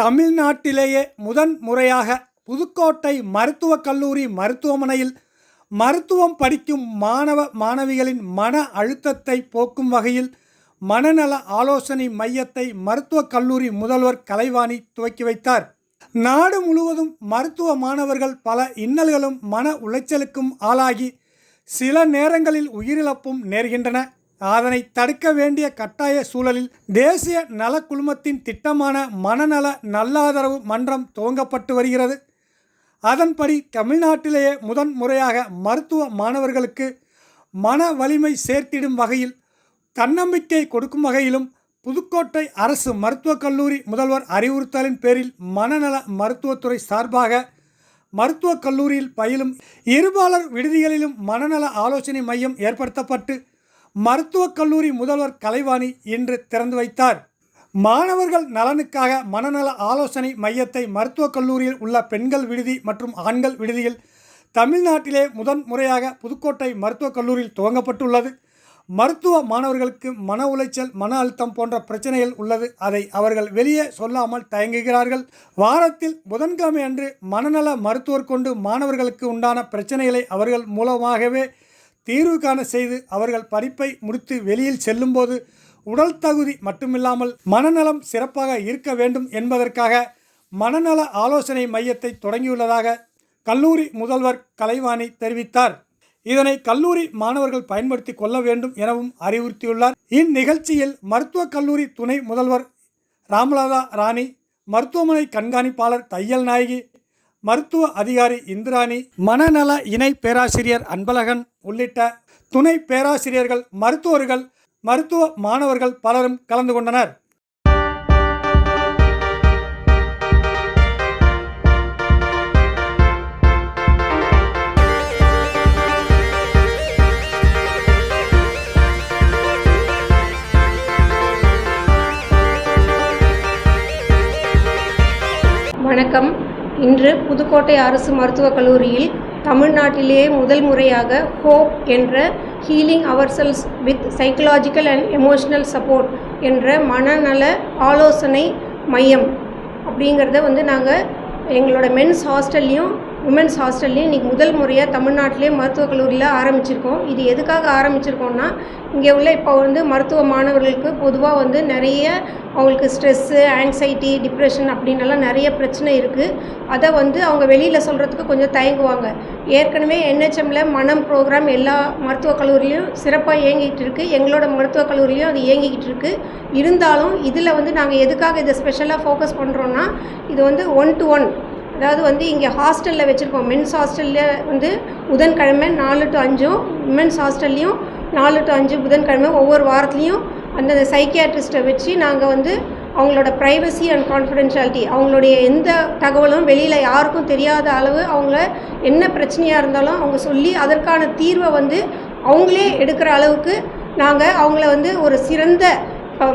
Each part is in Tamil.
தமிழ்நாட்டிலேயே முதன் முறையாக புதுக்கோட்டை மருத்துவக் கல்லூரி மருத்துவமனையில் மருத்துவம் படிக்கும் மாணவ மாணவிகளின் மன அழுத்தத்தை போக்கும் வகையில் மனநல ஆலோசனை மையத்தை மருத்துவக் கல்லூரி முதல்வர் கலைவாணி துவக்கி வைத்தார். நாடு முழுவதும் மருத்துவ மாணவர்கள் பல இன்னல்களும் மன உளைச்சலுக்கும் ஆளாகி சில நேரங்களில் உயிரிழப்பும் நேர்கின்றன. அதனை தடுக்க வேண்டிய கட்டாய சூழலில் தேசிய நல குழுமத்தின் திட்டமான மனநல நல்லாதரவு மன்றம் துவங்கப்பட்டு வருகிறது. அதன்படி தமிழ்நாட்டிலேயே முதன் முறையாக மருத்துவ மாணவர்களுக்கு மன வலிமை சேர்த்திடும் வகையில் தன்னம்பிக்கை கொடுக்கும் வகையிலும் புதுக்கோட்டை அரசு மருத்துவக் கல்லூரி முதல்வர் அறிவுறுத்தலின் பேரில் மனநல மருத்துவத்துறை சார்பாக மருத்துவக் கல்லூரியில் பயிலும் இருபாலர் விடுதிகளிலும் மனநல ஆலோசனை மையம் ஏற்படுத்தப்பட்டு மருத்துவக் கல்லூரி முதல்வர் கலைவாணி இன்று திறந்து வைத்தார். மாணவர்கள் நலனுக்காக மனநல ஆலோசனை மையத்தை மருத்துவக் கல்லூரியில் உள்ள பெண்கள் விடுதி மற்றும் ஆண்கள் விடுதியில் தமிழ்நாட்டிலே முதன் முறையாக புதுக்கோட்டை மருத்துவக் கல்லூரியில் துவங்கப்பட்டுள்ளது. மருத்துவ மாணவர்களுக்கு மன உளைச்சல், மன அழுத்தம் போன்ற பிரச்சனைகள் உள்ளது. அதை அவர்கள் வெளியே சொல்லாமல் தயங்குகிறார்கள். வாரத்தில் புதன்கிழமை அன்று மனநல மருத்துவர் கொண்டு மாணவர்களுக்கு உண்டான பிரச்சனைகளை அவர்கள் மூலமாகவே தீர்வு காண செய்து அவர்கள் படிப்பை முடித்து வெளியில் செல்லும்போது உடல் தகுதி மட்டுமில்லாமல் மனநலம் சிறப்பாக இருக்க வேண்டும் என்பதற்காக மனநல ஆலோசனை மையத்தை தொடங்கியுள்ளதாக கல்லூரி முதல்வர் கலைவாணி தெரிவித்தார். இதனை கல்லூரி மாணவர்கள் பயன்படுத்தி கொள்ள வேண்டும் எனவும் அறிவுறுத்தியுள்ளார். இந்நிகழ்ச்சியில் மருத்துவக் கல்லூரி துணை முதல்வர் ராமலதா ராணி, மருத்துவமனை கண்காணிப்பாளர் தையல் நாயகி, மருத்துவ அதிகாரி இந்திராணி, மனநல இணை பேராசிரியர் அன்பழகன் உள்ளிட்ட துணை பேராசிரியர்கள், மருத்துவர்கள், மருத்துவ மாணவர்கள் பலரும் கலந்து கொண்டனர். வணக்கம். இன்று புதுக்கோட்டை அரசு மருத்துவக் கல்லூரியில் தமிழ்நாட்டிலேயே முதல் முறையாக ஹோப் என்ற healing our cells with psychological and emotional support என்ற மனநல ஆலோசனை மையம் அப்படிங்கிறத நாங்கள் எங்களோட மென்ஸ் ஹாஸ்டல்லையும் உமன்ஸ் ஹாஸ்டல்லையும் இன்றைக்கி முதல் முறையாக தமிழ்நாட்டிலே மருத்துவக் கல்லூரியில் ஆரம்பிச்சிருக்கோம். இது எதுக்காக ஆரம்பிச்சிருக்கோம்னா, இங்கே உள்ள இப்போ மருத்துவ மாணவர்களுக்கு பொதுவாக நிறைய அவங்களுக்கு ஸ்ட்ரெஸ்ஸு, ஆங்ஸைட்டி, டிப்ரெஷன் அப்படின்னலாம் நிறைய பிரச்சனை இருக்குது. அதை அவங்க வெளியில் சொல்கிறதுக்கு கொஞ்சம் தயங்குவாங்க. ஏற்கனவே NHMல மனம் ப்ரோக்ராம் எல்லா மருத்துவக் கல்லூரிலையும் சிறப்பாக இயங்கிக்கிட்டு இருக்குது. எங்களோட மருத்துவக் கல்லூரிலையும் அது இயங்கிக்கிட்டு இருக்குது. இருந்தாலும் இதில் நாங்கள் எதுக்காக இதை ஸ்பெஷலாக ஃபோக்கஸ் பண்ணுறோன்னா, இது 1-to-1, அதாவது இங்கே ஹாஸ்டலில் வச்சுருக்கோம். மென்ஸ் ஹாஸ்டலில் புதன்கிழமை 4 to 5, விமென்ஸ் ஹாஸ்டல்லையும் 4 to 5 புதன்கிழமை ஒவ்வொரு வாரத்துலேயும் அந்த சைக்கியாட்ரிஸ்ட்டை வச்சு நாங்கள் அவங்களோட ப்ரைவசி அண்ட் கான்ஃபிடென்ஷியாலிட்டி, அவங்களுடைய எந்த தகவலும் வெளியில் யாருக்கும் தெரியாத அளவு அவங்கள என்ன பிரச்சனையாக இருந்தாலும் அவங்க சொல்லி அதற்கான தீர்வை அவங்களே எடுக்கிற அளவுக்கு நாங்கள் அவங்கள ஒரு சிறந்த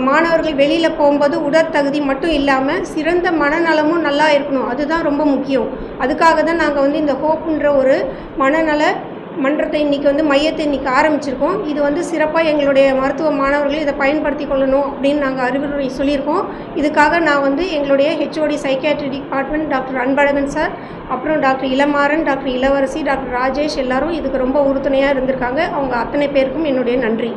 மாணவர்கள் வெளியில் போகும்போது உடற்தகுதி மட்டும் இல்லாமல் சிறந்த மனநலமும் நல்லா இருக்கணும். அதுதான் ரொம்ப முக்கியம். அதுக்காக தான் நாங்கள் இந்த ஹோப்புன்ற ஒரு மனநல மன்றத்தை இன்றைக்கி மையத்தை இன்றைக்கி ஆரம்பிச்சிருக்கோம். இது சிறப்பாக எங்களுடைய மருத்துவ மாணவர்கள் இதை பயன்படுத்தி கொள்ளணும் அப்படின்னு நாங்கள் அறிவுரை சொல்லியிருக்கோம். இதுக்காக நான் எங்களுடைய HOD psychiatry department doctor Anbazhagan sir, அப்புறம் டாக்டர் இளமாறன், டாக்டர் இளவரசி, டாக்டர் ராஜேஷ் எல்லாரும் இதுக்கு ரொம்ப உறுதுணையாக இருந்திருக்காங்க. அவங்க அத்தனை பேருக்கும் என்னுடைய நன்றி.